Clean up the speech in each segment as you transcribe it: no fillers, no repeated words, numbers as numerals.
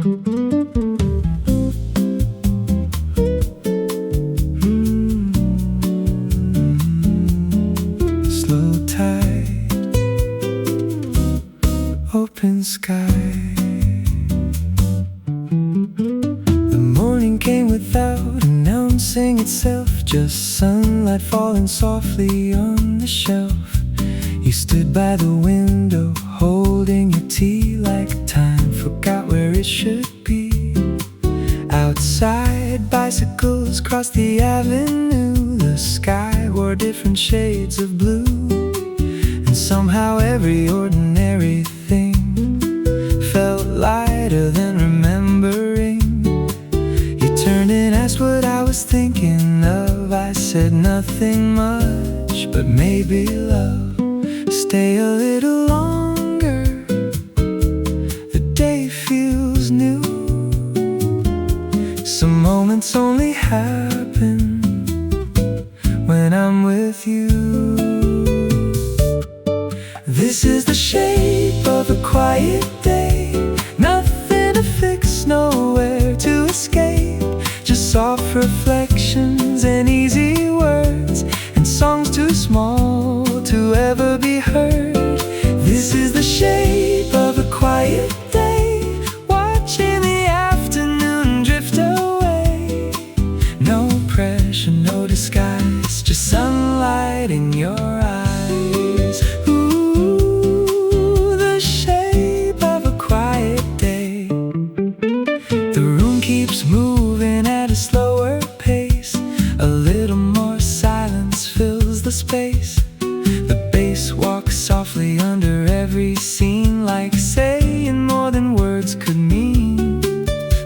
Slow tide, open sky. The morning came without announcing itself, just sunlight falling softly on the shelf. You stood by the window, holding your tea like time forgot where it should be. Outside, bicycles crossed the avenue. The sky wore different shades of blue, and somehow every ordinary thing felt lighter than remembering. You turned and asked what I was thinking of. I said nothing much, but maybe love. Stay a little longer, the day feels new. Some moments only happen when I'm with you. This is the shape of a quiet day. Nothing to fix, nowhere to escape. Just soft reflections and easy words, and songs too small to ever be heard. This is the shape of a quiet day, watching the afternoon drift away. No pressure, no disguise, just sunlight in your eyes. Ooh, the shape of a quiet day. The room keeps moving at a slower pace. A little more silence fills the space. The bass walks softly under every scene, like saying more than words could mean.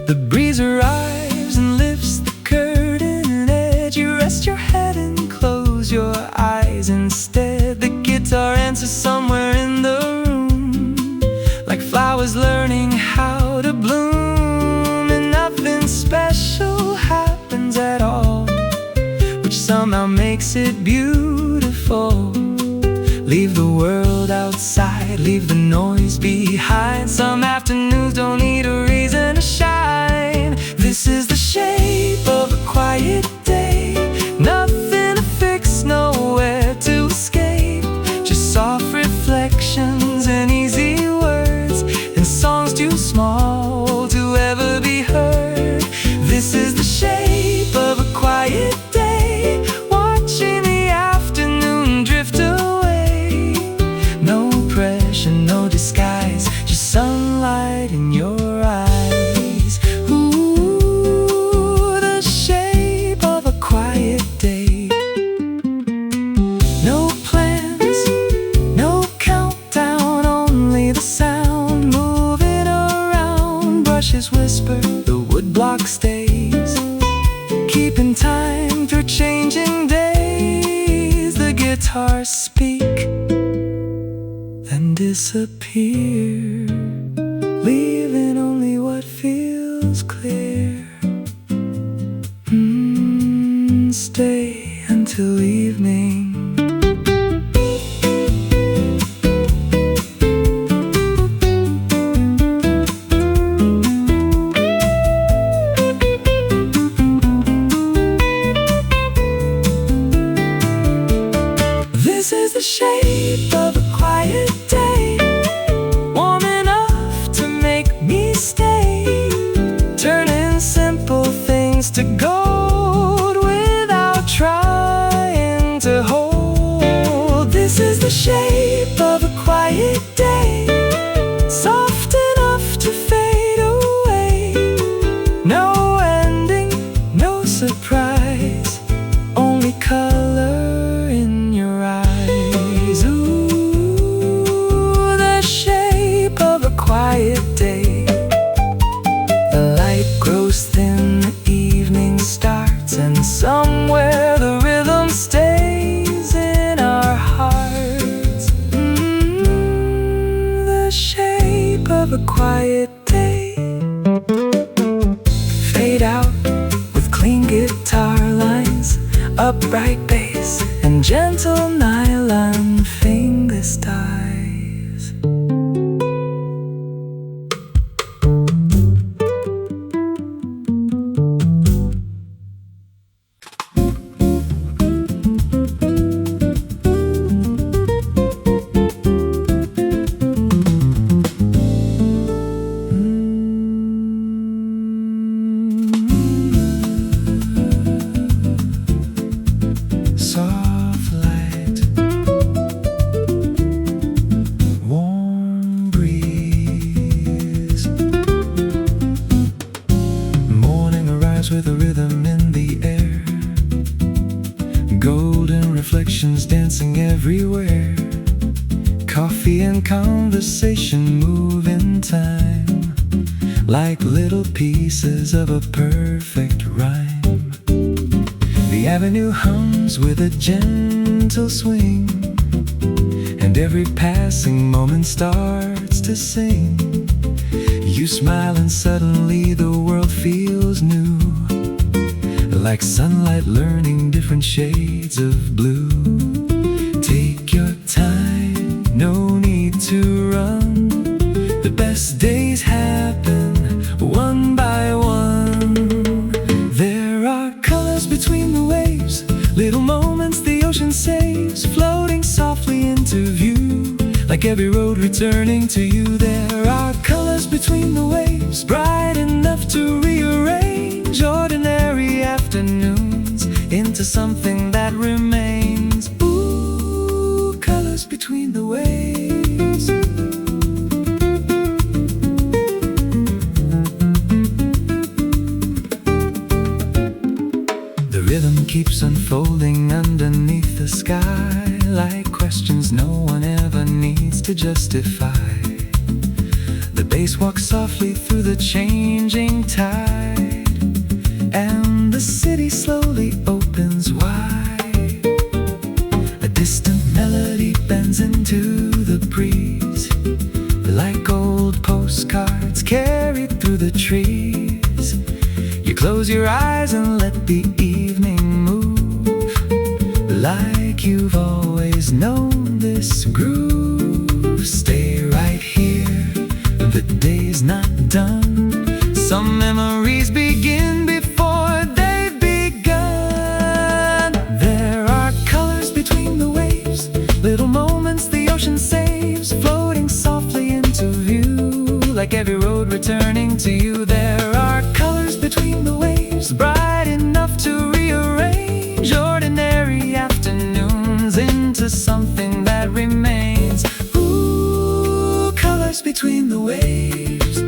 The breeze arrives and lifts the curtain edge. You rest your head and close your eyes instead. The guitar answers somewhere in the room, like flowers learning how to bloom. And nothing special happens at all, which somehow makes it beautiful. Leave the world outside, leave the noise behind. Some afternoons don't need a reason to shine. This is the shape of a quiet day. Nothing to fix, nowhere to escape. Just soft reflections and easy words, and songs too small to ever be heard. This is the shape of a quiet day, watching the afternoon drift away. No pressure, no disguise, just sunlight in your eyes. Ooh, the shape of a quiet day. No plans, no countdown, only the sound moving around. Brushes whisper, the woodblock stays, keeping time through changing days. The guitars speak, then disappear, leaving only what feels clear. Stay until evening. This is the shape of a quiet day, warm enough to make me stay, turning simple things to gold without trying to hold. This is the shape of a quiet day, soft enough to fade away. No ending, no surprise, only color in your eyes. Ooh, the shape of a quiet day. The light grows thin, the evening starts, and somewhere the rhythm stays in our hearts. The shape of a quiet day. Fade out with clean guitar lines, upright bass, and gentle nylon finger styles. everywhere. Coffee and conversation move in time, like little pieces of a perfect rhyme. The avenue hums with a gentle swing, and every passing moment starts to sing. You smile and suddenly the world feels new, like sunlight learning different shades of blue. Take your time, no need to run. The best days happen one by one. There are colors between the waves, little moments the ocean saves, floating softly into view, like every road returning to you. There are colors between the waves, bright enough to rearrange ordinary afternoons into something that remains. Ooh, colors between the waves. The rhythm keeps unfolding underneath the sky, like questions no one ever needs to justify. The bass walks softly through the changing tide, and the city slowly opens wide. A distant melody bends into the breeze, like old postcards carried through the trees. You close your eyes and let the evening move, like you've always known this groove. Stay right here, the day's not done. Some memories begin before they've begun. There are colors between the waves, little moments the ocean saves, floating softly into view, like every road returning to you. There are colors between the waves, bright enough to rearrange ordinary afternoons into something that remains. Ooh, colors between the waves.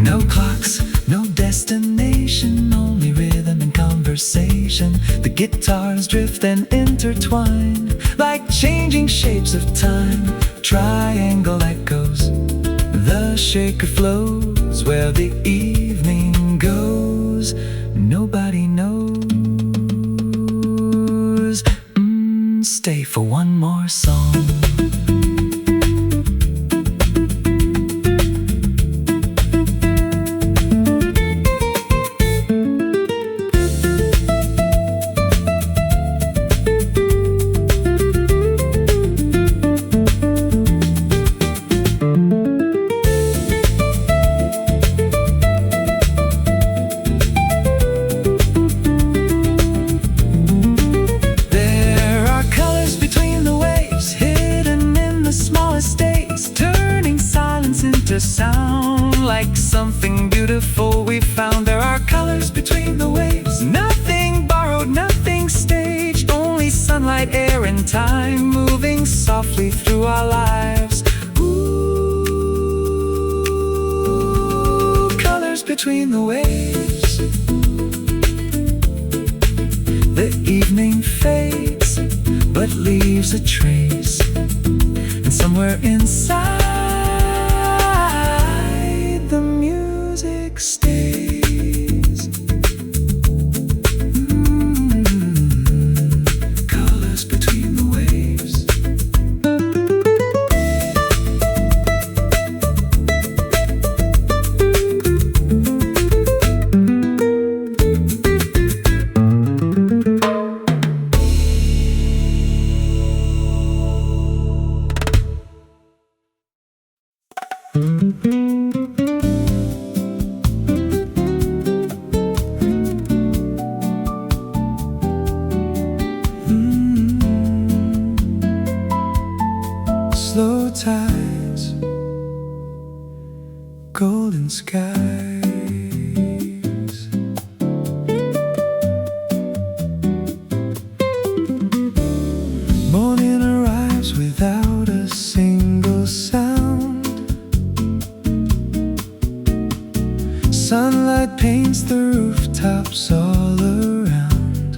No clocks, no destination, only rhythm and conversation. The guitars drift and intertwine, like changing shapes of time. Triangle echoes, the shaker flows where the evening goes. Nobody knows. Stay for one more song. Sound like something beautiful we found. There are colors between the waves, nothing borrowed, nothing staged, only sunlight, air, and time moving softly through our lives. Ooh, colors between the waves. The evening fades, but leaves a trace, and somewhere inside the music stays. Colors between the waves. Slow tides, golden skies. Morning arrives without a single sound. Sunlight paints the rooftops all around.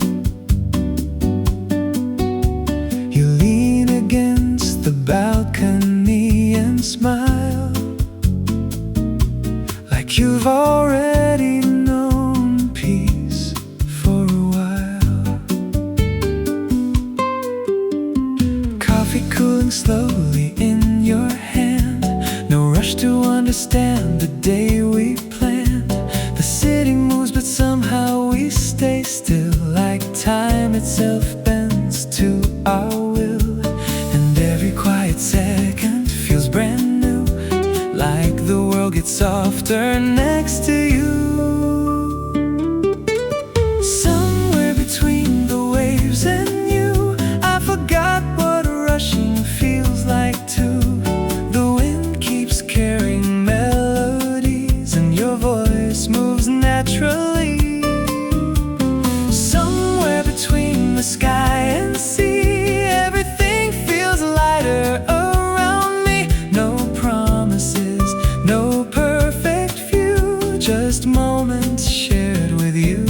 smile, like you've already known peace for a while. Coffee cooling slowly in your hand, no rush to understand the day we planned. The city moves but somehow we stay still, like time itself bends to our will. And every quiet second feels brand new, like the world gets softer next to you. Somewhere between the waves and you, I forgot what rushing feels like too. The wind keeps carrying melodies, and your voice moves naturally. Somewhere between the sky and sea, everything feels lighter around me. No promises, no perfect view, just moments shared with you.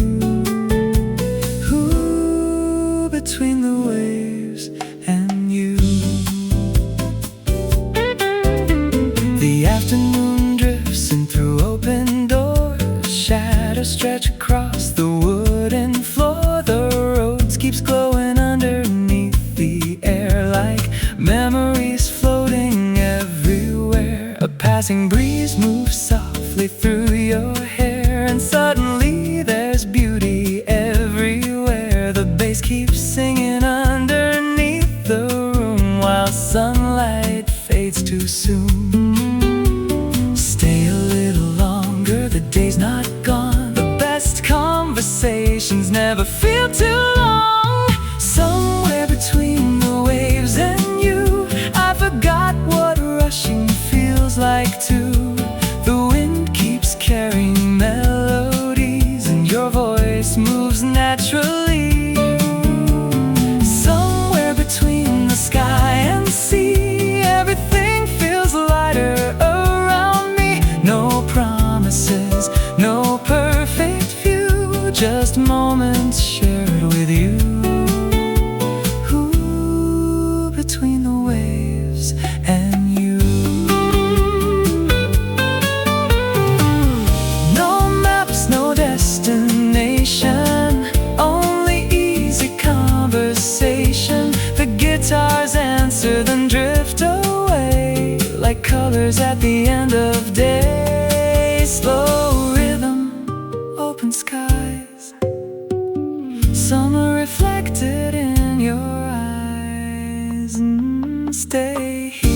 Ooh, between the waves and you. The afternoon drifts in through open doors, shadows stretch across the wooden floor. The roads keeps glowing underneath the air, like memories floating everywhere. A passing breeze moves softly through your hair, and suddenly there's beauty everywhere. The bass keeps singing underneath the room, while sunlight fades too soon. Stay a little longer, the day's not gone. The best conversations never feel too long. Somewhere between the waves and you, I forgot what rushing feels like too. The wind keeps carrying melodies, and your voice moves naturally. Somewhere between the sky and sea, everything feels lighter around me. No promises, no perfect view, just moments shared with you. Ooh, between the waves and you. No maps, no destination, only easy conversation. The guitars answer, then drift away, like colors at the end of day. Slow rhythm, open skies, summer reflected in your eyes. Stay here.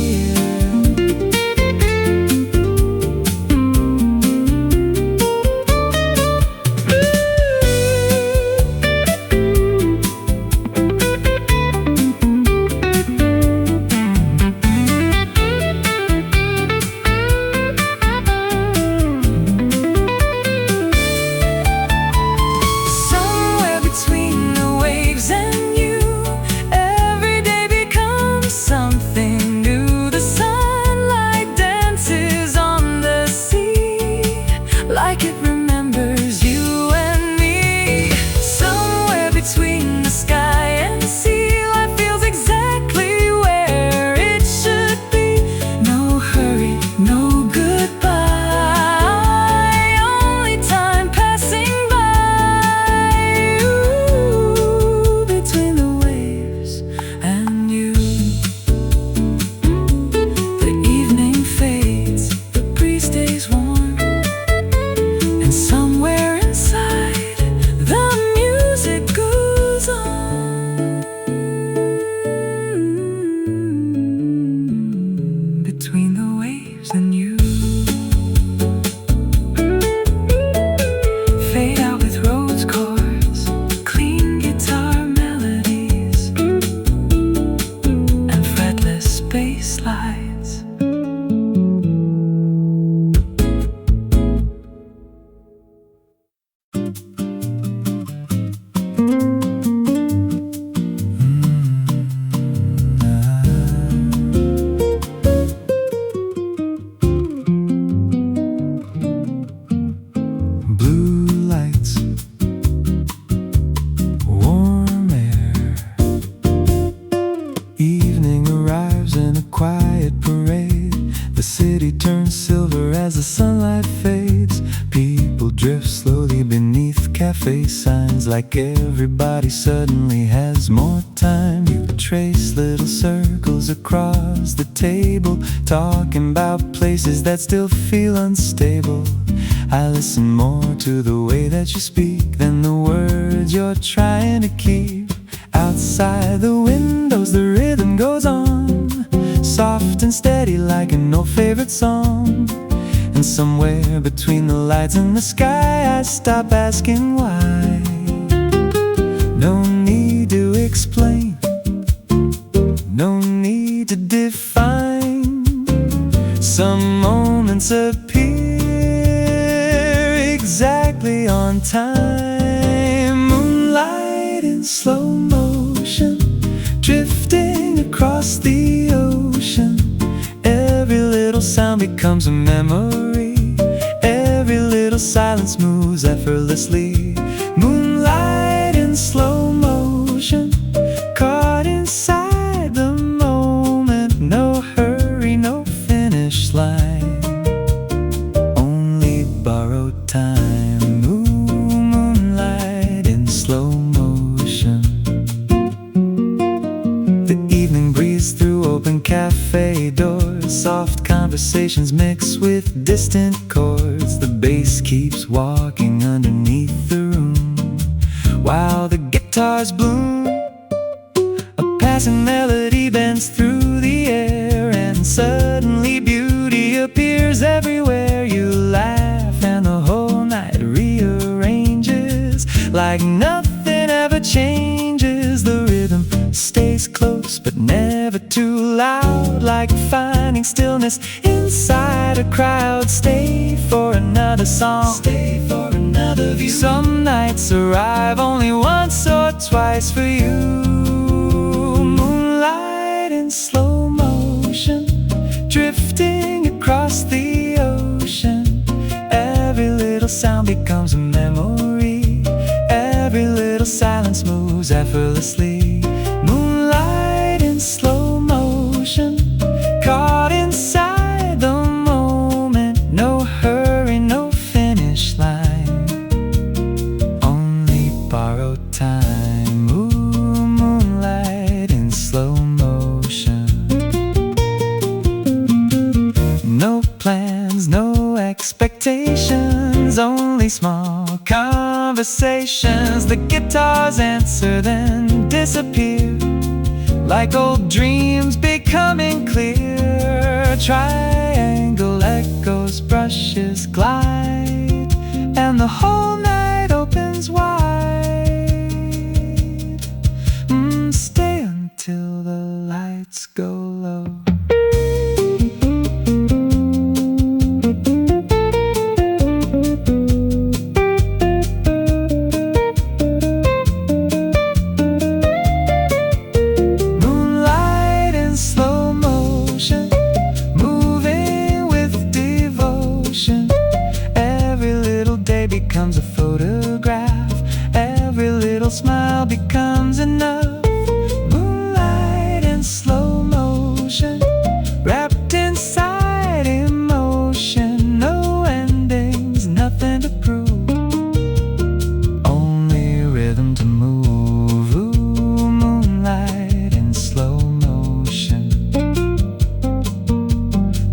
city turns silver as the sunlight fades. People drift slowly beneath cafe signs, like everybody suddenly has more time. You trace little circles across the table, talking about places that still feel unstable. I listen more to the way that you speak than the words you're trying to keep. Outside the windows the rhythm goes on, soft and steady like an old favorite song. And somewhere between the lights and the sky I stop asking why. No need to explain, no need to define. Some moments appear exactly on time. Moonlight in slow motion, drifting across the ocean. Every little sound becomes a memory, every little silence moves effortlessly. Moonlight in slow motion, caught inside the moment. No hurry, no finish line, only borrowed time. Moonlight in slow motion. The evening breeze through open cafe doors, soft conversations mix with distant chords. The bass keeps walking underneath the room while the guitars bloom. A passing melody bends through the air, and suddenly beauty appears everywhere. You laugh and the whole night rearranges like nothing ever changes. The rhythm stays close but never too loud, like finding stillness inside a crowd. Stay for another song, stay for another view. Some nights arrive only once or twice for you. Moonlight in slow motion, drifting across the ocean. Every little sound becomes a memory, every little silence moves effortlessly. Moonlight in slow motion, caught inside the moment. No hurry, no finish line, only borrowed time. Ooh, moonlight in slow motion. No plans, no expectations, only small conversations. The guitars answer then disappear, like old dreams becoming clear. Triangle echoes, brushes glide, and the whole night opens wide. Stay until the lights go low. Becomes a photograph, every little smile becomes enough. Moonlight in slow motion, wrapped inside emotion. No endings, nothing to prove, only rhythm to move. Ooh, moonlight in slow motion.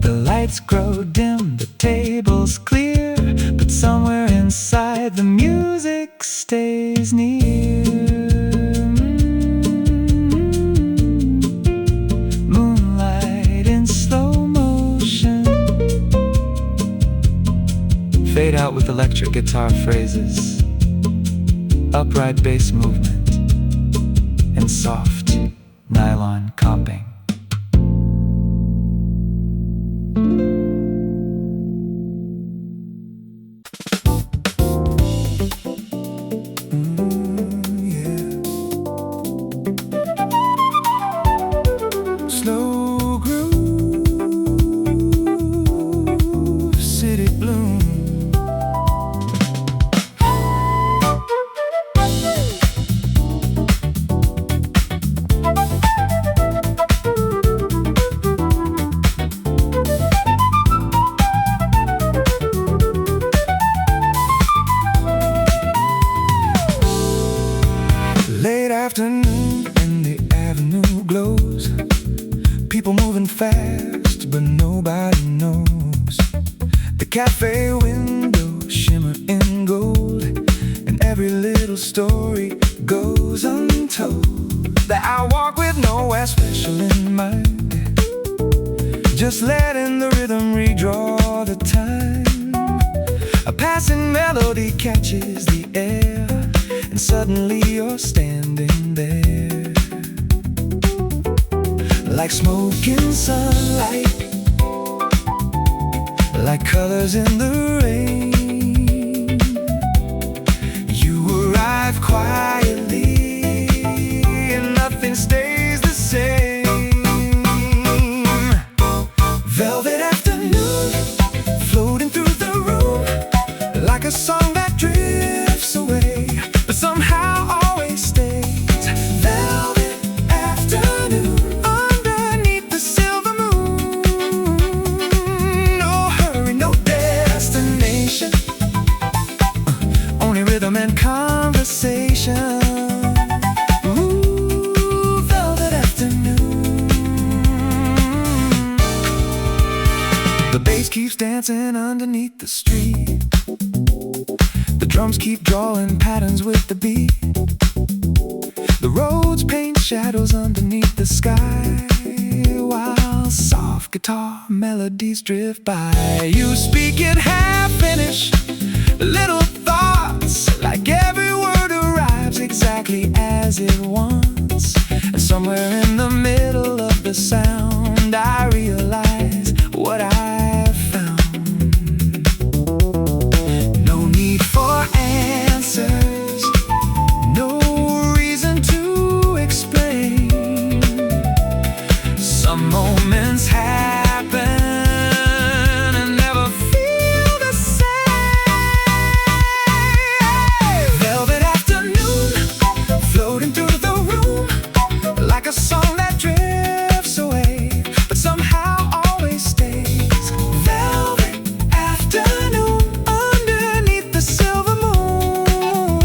The lights grow dim, the table's clear, but somewhere inside the music stays near. Moonlight in slow motion. Fade out with electric guitar phrases, upright bass movement, and soft nylon comping. Slow groove, city bloom. cafe windows shimmer in gold, and every little story goes untold. That I walk with nowhere special in mind, just letting the rhythm redraw the time. A passing melody catches the air, and suddenly you're standing there, like smoke in sunlight, like colors in the rain. You arrive quietly, and nothing stays the same. Velvet afternoon, floating through the room, like a song that drifts away, but somehow always stays. Velvet afternoon, underneath the silver moon. No hurry, no destination, only rhythm and conversation. Ooh, velvet afternoon. The bass keeps dancing underneath the street, the drums keep drawing patterns with the beat. The roads paint shadows underneath the sky, while soft guitar melodies drift by. You speak it half-finished, little thoughts, like every word arrives exactly as it wants. And somewhere in the middle of the sound, I realize what I've found. No need for answers, no reason to explain. Some moments happen and never feel the same. Velvet afternoon, floating through the room, like a song that drifts away, but somehow always stays. Velvet afternoon, underneath the silver moon.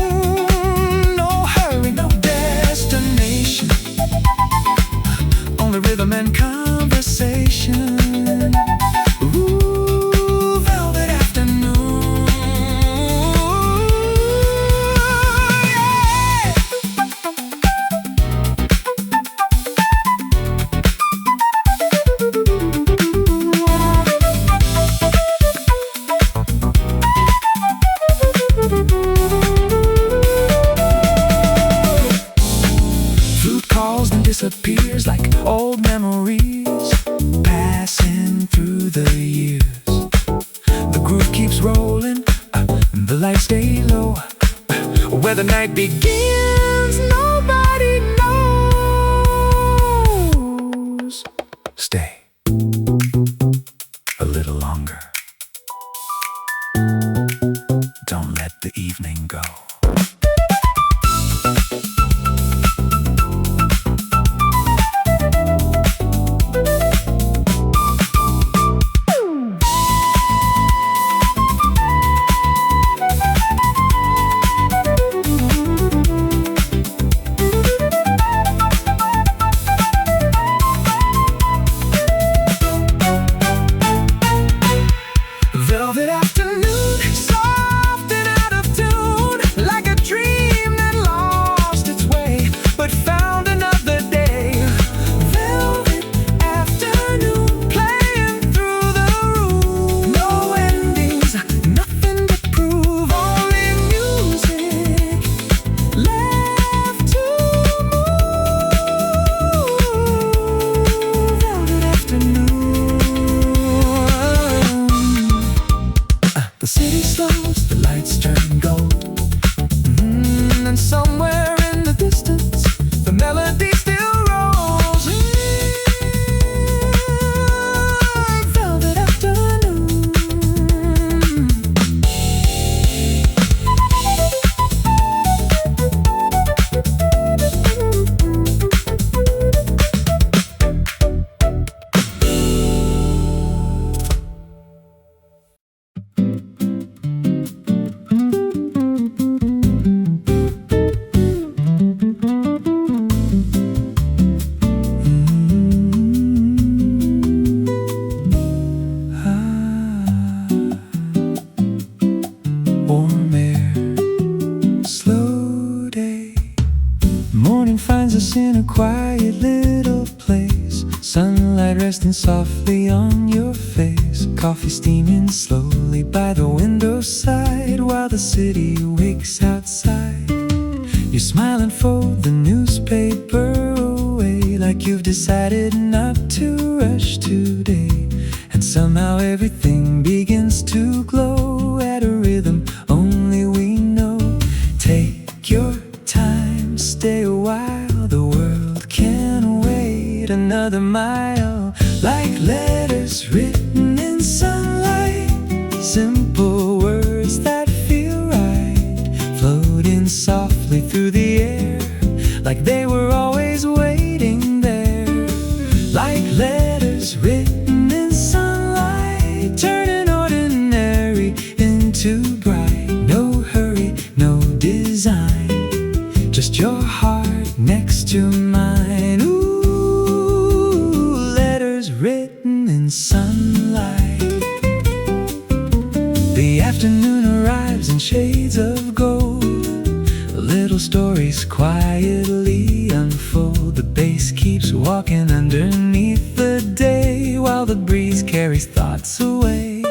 No hurry, no destination, only rhythm and conversation. Ooh, velvet afternoon. Yeah. Flute calls and disappears like old memories, passing through the years. The groove keeps rolling, the lights stay low. Where the night begins, nobody knows. Stay a little longer. Don't let the evening go. Velvet afternoon, soft and out of tune, like a dream that lost its way but found another day. Velvet afternoon, playing through the room. No endings, nothing to prove, only music left to move. Velvet afternoon. The city slows, the lights turn gold, and somewhere in the distance, the melody still rolls. Velvet afternoon. resting softly on your face. Coffee steaming slowly by the window's side, while the city wakes outside. You're smiling, fold the newspaper away, like you've decided not to rush today. And somehow everything begins to glow at a rhythm only we know. Take your time, stay a while, the world can wait another mile. Like letters written in sunlight, simple words that feel right, floating softly through the air, like they were always waiting there. Like letters written in sunlight, turning ordinary into bright. No hurry, no design, just your heart next to mine. Ooh, letters written in sunlight. The afternoon arrives in shades of gold. Little stories quietly unfold. The bass keeps walking underneath the day, while the breeze carries thoughts away.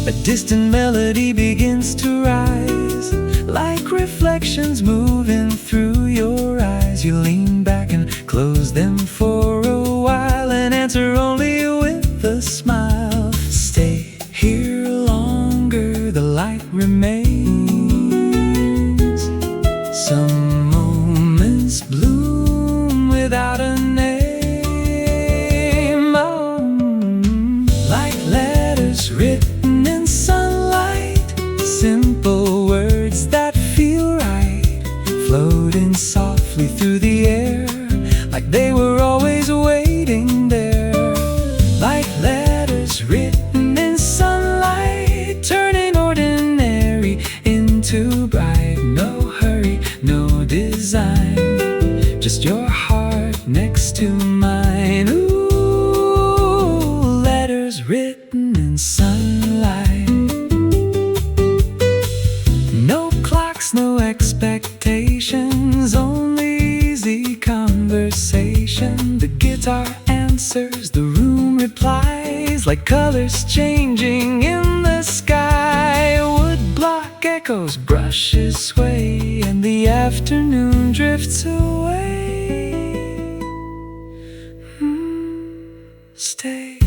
A distant melody begins to rise, like reflections moving through your eyes. You lean back and close them for a while, and answer only with a smile. Stay here longer, the light remains. Some moments bloom without a name. Oh, like letters written in sunlight, simple words that feel right, floating softly through the air, like they were always waiting there. Like letters written in sunlight, turning ordinary into bright. No hurry, no design, just your heart next to mine. Ooh, letters written in sunlight. No clocks, no expectations, only easy conversation. The guitar answers, the room replies, like colors changing in the sky. Woodblock echoes, brushes sway, and the afternoon drifts away. Stay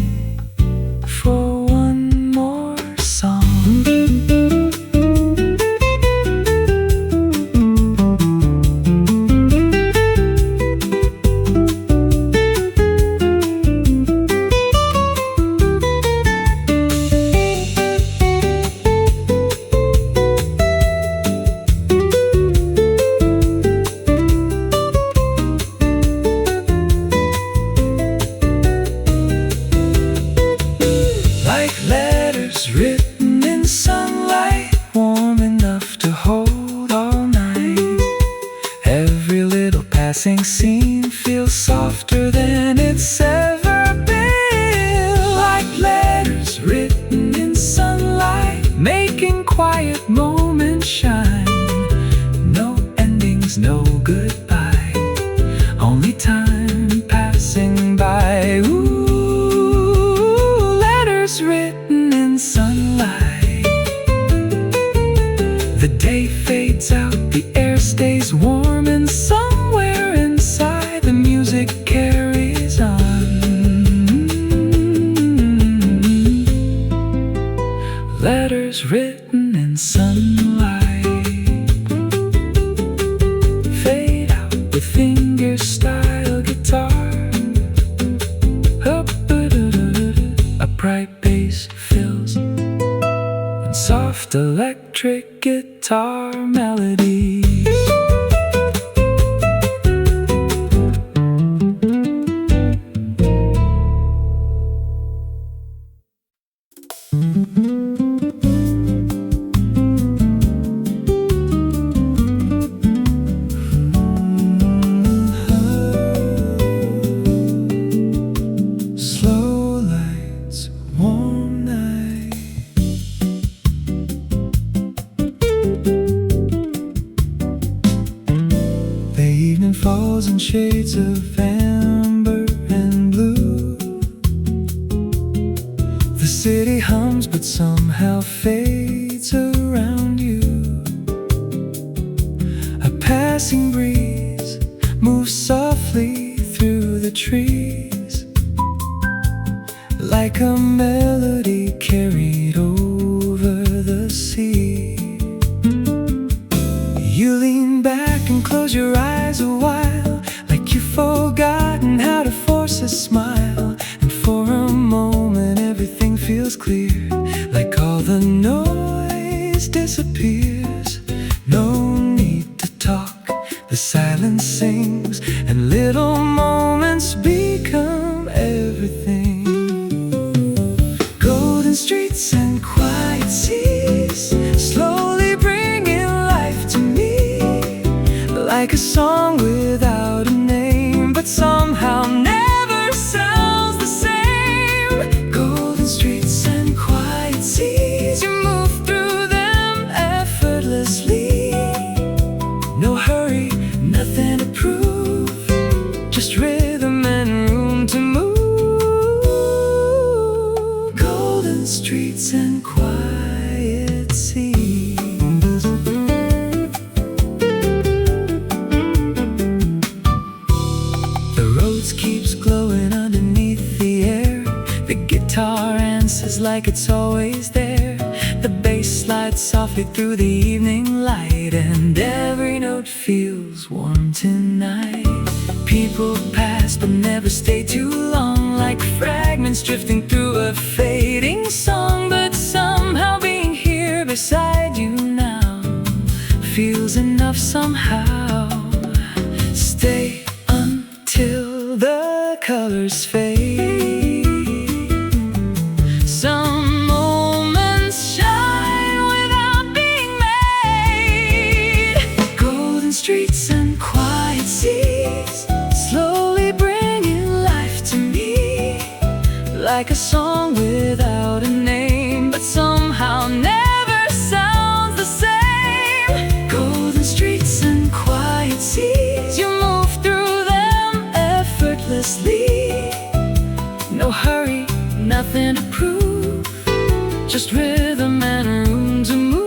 for one more song. Letters written in sunlight, warm enough to hold all night. Every little passing scene feels softer than it's ever been. Like letters written in sunlight, making quiet moments shine. No endings, no goodbye, only time passing by. Ooh, letters written in sunlight. The day fades out, the air stays warm, and somewhere inside the music carries on. Letters written in sunlight fade out with finger-style guitar. A bright bass fills and soft electric guitar melodies. Slow lights, warm night. The evening falls in shades of amber and blue. softly hums but somehow fades around you. A passing breeze moves softly through the trees, like a melody carried over the sea. You lean back and close your eyes a while, like you've forgotten how to force a smile. And for a moment everything feels clear, like all the noise disappears. No need to talk, the silence sings, and little moments become everything. Golden streets and quiet seas, slowly bringing life to me, like a song without a name, but somehow never sounds the same. Golden streets and quiet seas, you move through them effortlessly. No hurry, nothing to prove, just rhythm and room to move. Golden streets and quiet seas. The rose keeps glowing underneath the air. The guitar answers like it's always there. The bass slides softly through the evening light, and every note feels warm tonight. People pass but never stay too long, like fragments drifting through a fading song. But somehow being here beside you now feels enough somehow. Stay until the colors fade. Some moments shine without being made. Golden streets and quiet seas, slowly bringing life to me, like a song without a name, but somehow never sounds the same. Golden streets and quiet seas, you move through them effortlessly. No hurry, nothing to prove, just rhythm and room to move.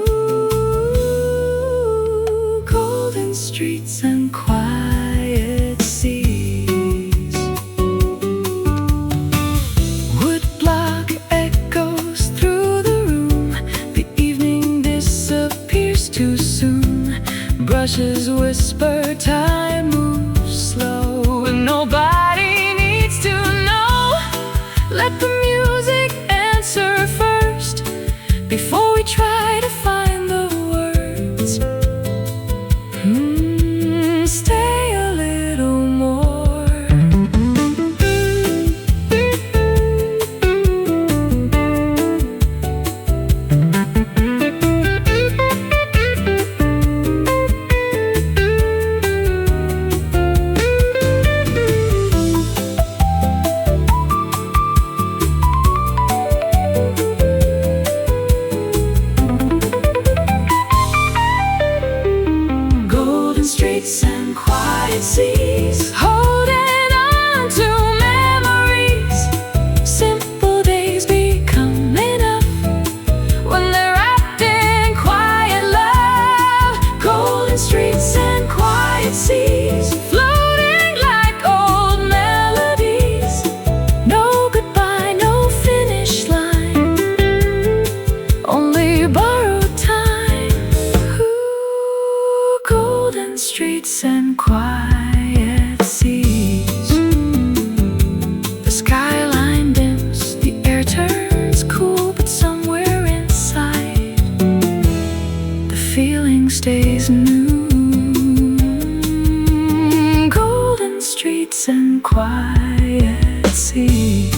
Golden streets and quiet seas. Woodblock echoes through the room. The evening disappears too soon. Brushes whisper, time moves slow, and nobody needs to know. Let the music answer first, before we try to find the words. Stay a little more. Golden streets and quiet seas, holding on to memories. Simple days become enough when they're wrapped in quiet love. Golden streets and quiet seas, floating like old melodies. No goodbye, no finish line, only borrowed time. Ooh, golden streets and quiet seas. The skyline dims, the air turns cool, but somewhere inside the feeling stays new. Golden streets and quiet seas.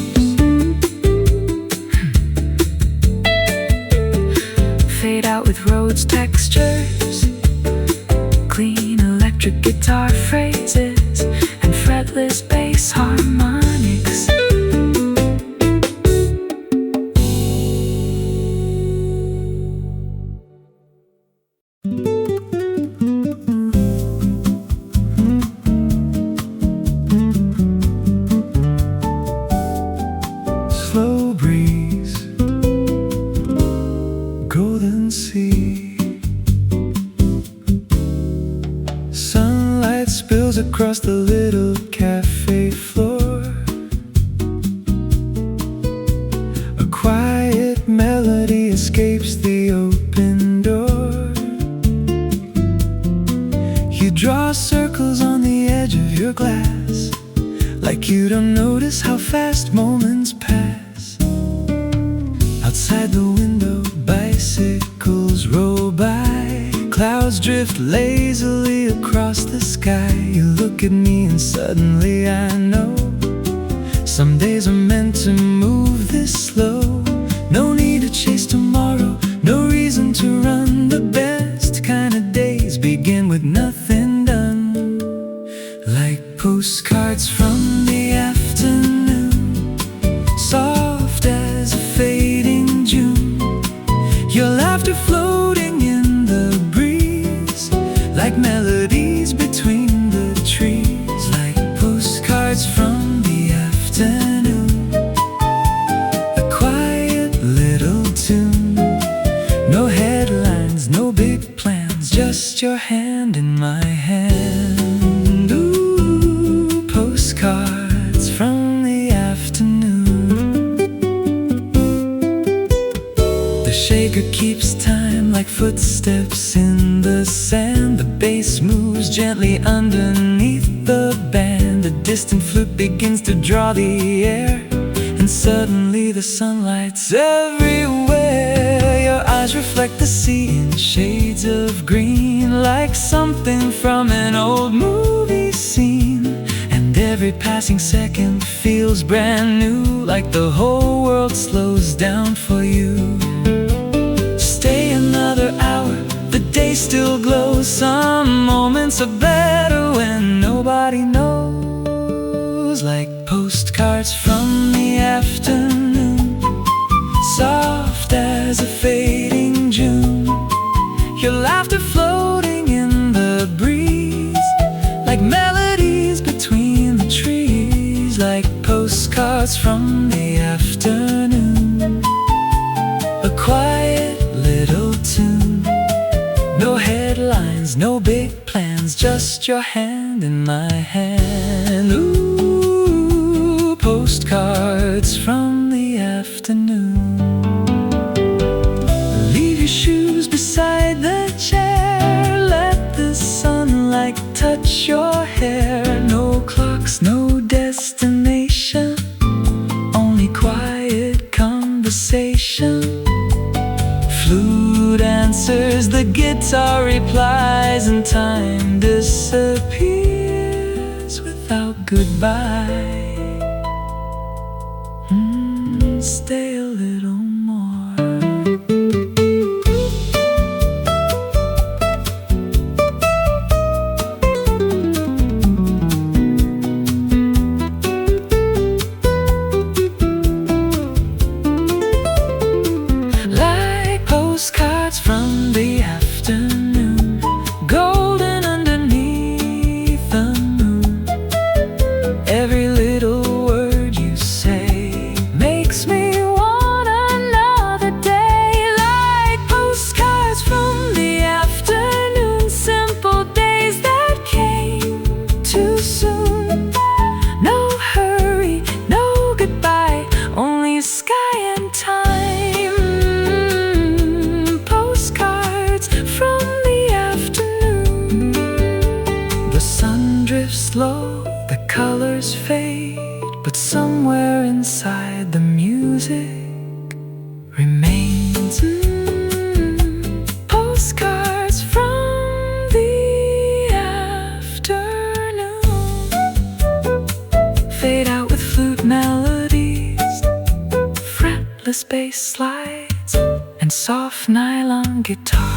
Fade out with roads textures, clean electric guitar phrases, and fretless bass harmonics. Slow breeze see. Sunlight spills across the little cafe floor. A quiet melody escapes the open door. You draw circles on the edge of your glass, like you don't notice how fast moments pass. Outside the window, bicycles roll by. Clouds drift lazily across the sky. You look at me and suddenly I know some days are meant to move this slow. No need to chase tomorrow, no reason to run. The best kind of days begin with nothing done. Like postcards from the afternoon, soft as a fading June. Your laughter floating in the breeze, like melodies between the trees. Like postcards from the afternoon, a quiet little tune. No headlines, no big plans, just your hand in my hand. Ooh, postcards from the afternoon. The shaker keeps time like footsteps in the sand. The bass moves gently underneath the band. A distant flute begins to draw the air, and suddenly the sunlight's everywhere. Your eyes reflect the sea in shades of green, like something from an old movie scene. And every passing second feels brand new, like the whole world slows down for you. Stay another hour, the day still glows. Some moments are better when nobody knows. Like postcards from the afternoon, soft as a fading June. Your laughter floating in the breeze, like melodies between the trees. Like postcards from the afternoon, a quiet little tune. No headlines, no big plans, just your hand in my hand. Ooh, postcards from the afternoon. Leave your shoes beside the chair, let the sunlight touch your hair. No clocks, no destination, only quiet conversation. Flute answers, the guitar replies, and time disappears without goodbye. Stay a little more. Like postcards from the afternoon, golden underneath the moon. Every little word you say makes me want another day. Like postcards from the afternoon, simple days that came too soon. No hurry, no goodbye, only sky and time. Postcards from the afternoon. The sun drifts slow, the colors fade, but somewhere inside the music remains. Postcards from the afternoon. Fade out with flute melodies, fretless bass slides, and soft nylon guitar.